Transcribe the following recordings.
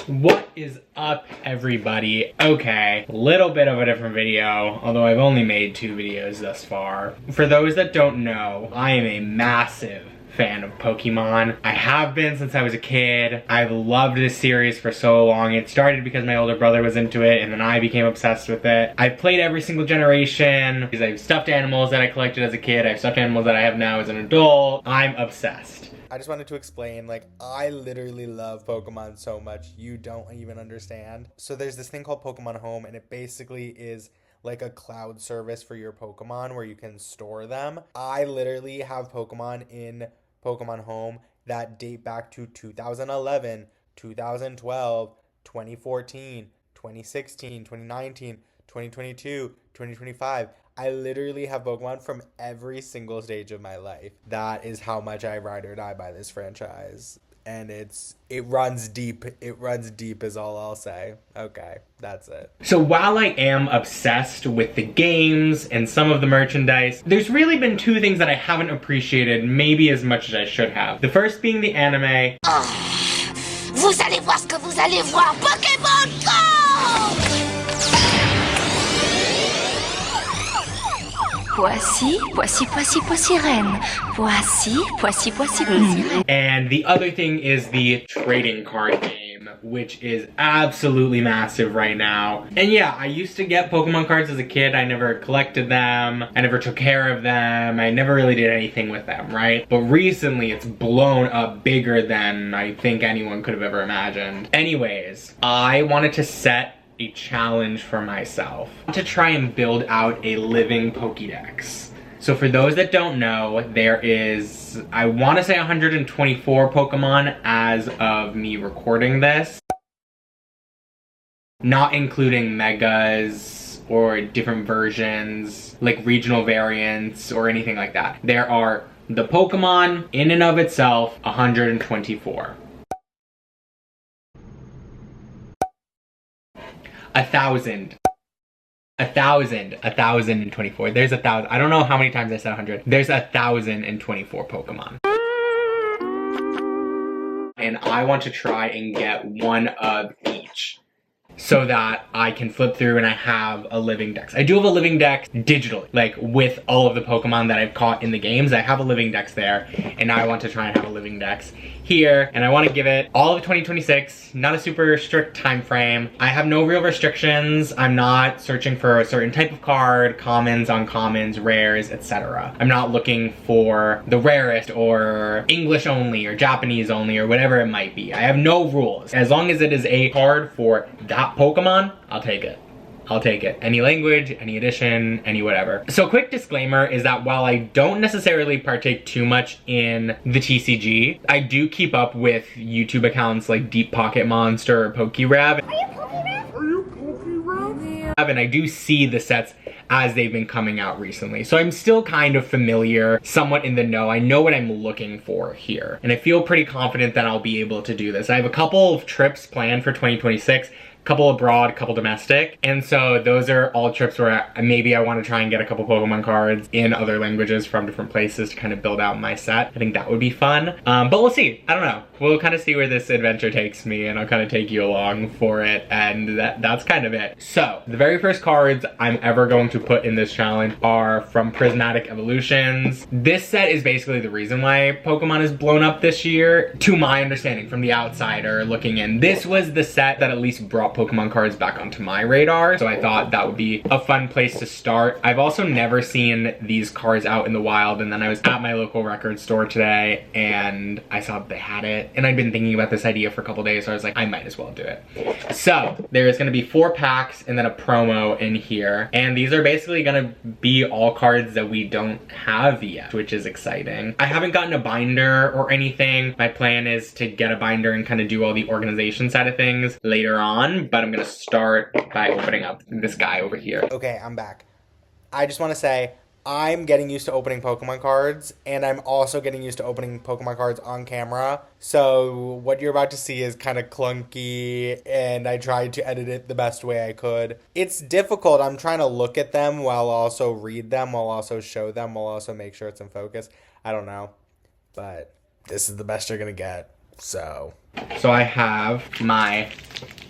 What is up, everybody? Okay, a little bit of a different video, although I've only made 2 videos thus far. For those that don't know, I am a massive fan of Pokemon. I have been since I was a kid. I've loved this series for so long. It started because my older brother was into it, and then I became obsessed with it. I've played every single generation. I have stuffed animals that I collected as a kid. I have stuffed animals that I have now as an adult. I'm obsessed. I just wanted to explain, like, I literally love Pokemon so much, you don't even understand. So there's this thing called Pokemon Home, and it basically is like a cloud service for your Pokemon where you can store them. I literally have Pokemon in Pokemon Home that date back to 2011, 2012, 2014, 2016, 2019, 2022, 2025. I literally have Pokemon from every single stage of my life. That is how much I ride or die by this franchise. And it runs deep. It runs deep is all I'll say. Okay, that's it. So while I am obsessed with the games and some of the merchandise, there's really been 2 things that I haven't appreciated maybe as much as I should have. The first being the anime. Vous allez voir ce que vous allez voir. Pokémon Go! Poissy, Poissy, Poissy, Poissy Reine. Poissy, Poissy, Poissy, Poissy Reine. And the other thing is the trading card game, which is absolutely massive right now. And yeah, I used to get Pokemon cards as a kid. I never collected them. I never took care of them. I never really did anything with them, right? But recently it's blown up bigger than I think anyone could have ever imagined. Anyways, I wanted to set a challenge for myself to try and build out a living Pokédex. So for those that don't know, there is, I want to say 124 Pokemon as of me recording this. Not including megas or different versions, like regional variants or anything like that. There are the Pokemon in and of itself, 124. 1,000. 1,024. There's 1,000. I don't know how many times I said 100. There's 1,024 Pokemon. And I want to try and get one of each, so that I can flip through and I have a living dex. I do have a living dex digitally, like with all of the Pokemon that I've caught in the games. I have a living dex there, and now I want to try and have a living dex here, and I want to give it all of 2026, not a super strict time frame. I have no real restrictions. I'm not searching for a certain type of card, commons, uncommons, rares, etc. I'm not looking for the rarest or English only or Japanese only or whatever it might be. I have no rules. As long as it is a card for that Pokemon, I'll take it. I'll take it. Any language, any edition, any whatever. So quick disclaimer is that while I don't necessarily partake too much in the TCG, I do keep up with YouTube accounts like Deep Pocket Monster or PokeRev. Are you Pokémon? Are you Pokémon? And I do see the sets as they've been coming out recently. So I'm still kind of familiar, somewhat in the know. I know what I'm looking for here. And I feel pretty confident that I'll be able to do this. I have a couple of trips planned for 2026. Couple abroad, couple domestic. And so those are all trips where maybe I want to try and get a couple Pokemon cards in other languages from different places to kind of build out my set. I think that would be fun. But we'll see. I don't know. We'll kind of see where this adventure takes me, and I'll kind of take you along for it, and that's kind of it. So the very first cards I'm ever going to put in this challenge are from Prismatic Evolutions. This set is basically the reason why Pokemon is blown up this year, to my understanding from the outsider looking in. This was the set that at least brought Pokemon cards back onto my radar, so I thought that would be a fun place to start. I've also never seen these cards out in the wild, and then I was at my local record store today and I saw they had it, and I'd been thinking about this idea for a couple days, so I was like, I might as well do it. So there's gonna be 4 packs and then a promo in here, and these are basically gonna be all cards that we don't have yet, which is exciting. I haven't gotten a binder or anything. My plan is to get a binder and kind of do all the organization side of things later on, but I'm gonna start by opening up this guy over here. Okay, I'm back. I just want to say, I'm getting used to opening Pokemon cards, and I'm also getting used to opening Pokemon cards on camera. So what you're about to see is kind of clunky, and I tried to edit it the best way I could. It's difficult. I'm trying to look at them while also read them, while also show them, while also make sure it's in focus. I don't know, but this is the best you're gonna get. So I have my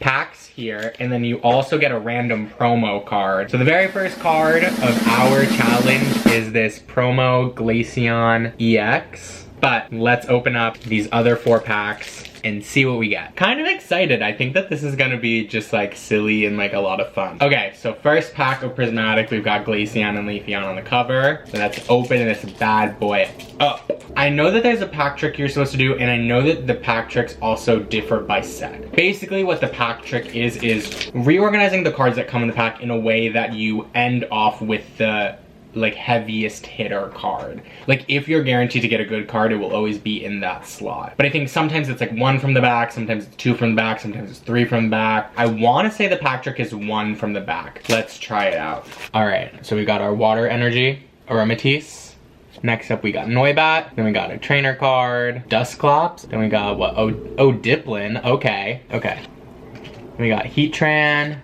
packs here, and then you also get a random promo card. So the very first card of our challenge is this promo Glaceon EX. But let's open up these other 4 packs and see what we get. Kind of excited. I think that this is gonna be just like silly and like a lot of fun. Okay, so first pack of Prismatic, we've got Glaceon and Leafeon on the cover. So that's open and it's a bad boy up. I know that there's a pack trick you're supposed to do, and I know that the pack tricks also differ by set. Basically what the pack trick is reorganizing the cards that come in the pack in a way that you end off with the like heaviest hitter card. Like if you're guaranteed to get a good card, it will always be in that slot. But I think sometimes it's like 1 from the back, sometimes it's 2 from the back, sometimes it's 3 from the back. I want to say the pack trick is 1 from the back. Let's try it out. All right, so we got our Water Energy, Aromatisse. Next up we got Noibat, then we got a trainer card, Dusclops, then we got what, Diplin, okay. Then we got Heatran.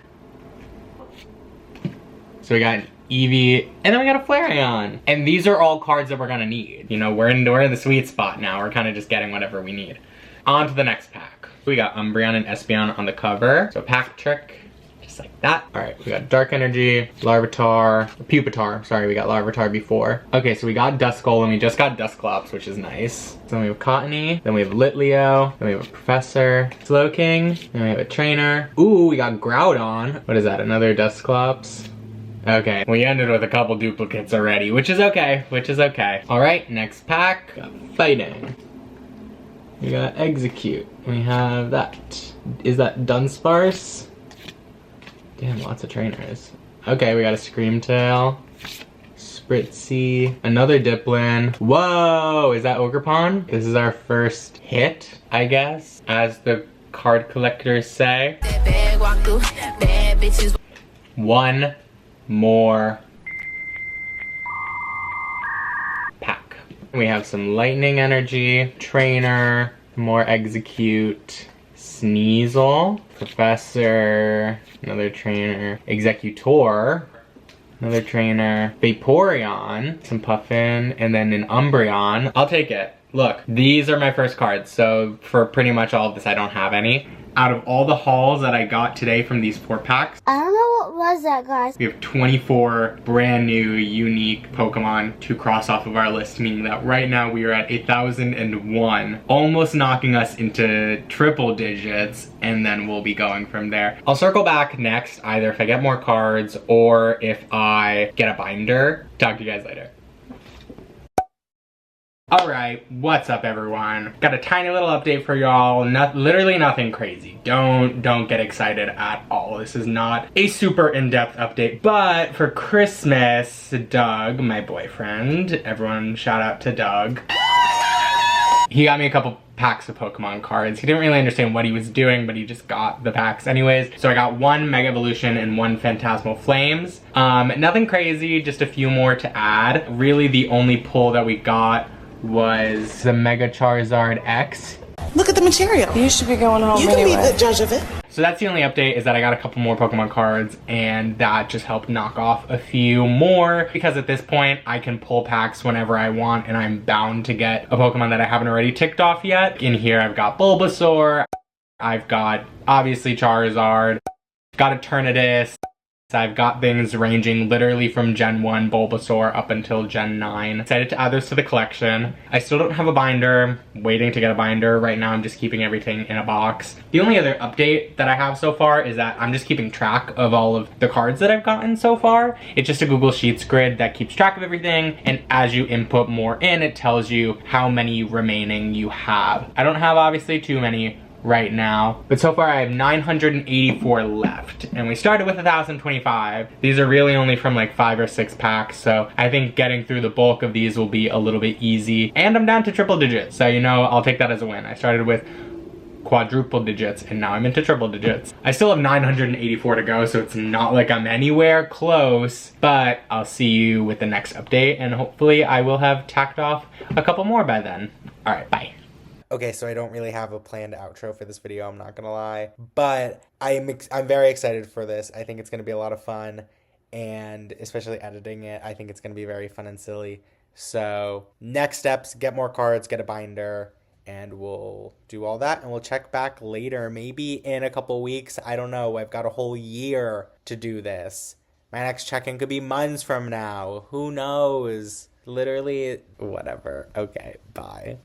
So we got Eevee, and then we got a Flareon. And these are all cards that we're gonna need. You know, we're in the sweet spot now. We're kind of just getting whatever we need. On to the next pack. We got Umbreon and Espeon on the cover. So pack trick, just like that. All right, we got Dark Energy, Larvitar, Pupitar. Sorry, we got Larvitar before. Okay, so we got Duskull, and we just got Dusclops, which is nice. Then we have Cottony, then we have Litleo, then we have a Professor, Slowking, then we have a Trainer. Ooh, we got Groudon. What is that, another Dusclops? Okay, we ended with a couple duplicates already, which is okay, All right, next pack, got Fighting. We got Execute. We have that. Is that Dunsparce? Damn, lots of trainers. Okay, we got a Screamtail, Spritzee, another Diplin. Whoa, is that Ogerpon? This is our first hit, I guess, as the card collectors say. One more pack. We have some Lightning Energy, Trainer, more Execute, Sneasel, Professor, another Trainer, Executor, another Trainer, Vaporeon, some Puffin, and then an Umbreon. I'll take it. Look, these are my first cards, so for pretty much all of this I don't have any. Out of all the hauls that I got today from these 4 packs, I don't know what was that, guys. we have 24 brand new unique Pokemon to cross off of our list, meaning that right now we are at 1,001, almost knocking us into triple digits, and then we'll be going from there. I'll circle back next, either if I get more cards or if I get a binder. Talk to you guys later. Alright, what's up everyone? Got a tiny little update for y'all. Literally nothing crazy. Don't get excited at all. This is not a super in-depth update, but for Christmas, Doug, my boyfriend, everyone shout out to Doug, he got me a couple packs of Pokemon cards. He didn't really understand what he was doing, but he just got the packs anyways. So I got 1 Mega Evolution and 1 Phantasmal Flames. Nothing crazy, just a few more to add. Really the only pull that we got was the Mega Charizard X. Look at the material. You should be going home anyway. You can be the judge of it. So that's the only update, is that I got a couple more Pokemon cards, and that just helped knock off a few more, because at this point I can pull packs whenever I want, and I'm bound to get a Pokemon that I haven't already ticked off yet. In here I've got Bulbasaur, I've got obviously Charizard, got Eternatus, I've got things ranging literally from Gen 1 Bulbasaur up until Gen 9. Excited to add those to the collection. I still don't have a binder, waiting to get a binder. Right now I'm just keeping everything in a box. The only other update that I have so far is that I'm just keeping track of all of the cards that I've gotten so far. It's just a Google Sheets grid that keeps track of everything, and as you input more in, it tells you how many remaining you have. I don't have obviously too many right now, but so far I have 984 left, and we started with 1,025. These are really only from like 5 or 6 packs, so I think getting through the bulk of these will be a little bit easy, and I'm down to triple digits, so you know, I'll take that as a win. I started with quadruple digits and now I'm into triple digits. I still have 984 to go, so it's not like I'm anywhere close, but I'll see you with the next update, and hopefully I will have tacked off a couple more by then. All right, bye. Okay, so I don't really have a planned outro for this video, I'm not gonna lie. But I'm very excited for this. I think it's gonna be a lot of fun, and especially editing it, I think it's gonna be very fun and silly. So next steps, get more cards, get a binder, And we'll do all that and we'll check back later, maybe in a couple weeks. I don't know. I've got a whole year to do this. My next check-in could be months from now. Who knows? Literally, whatever. Okay, bye.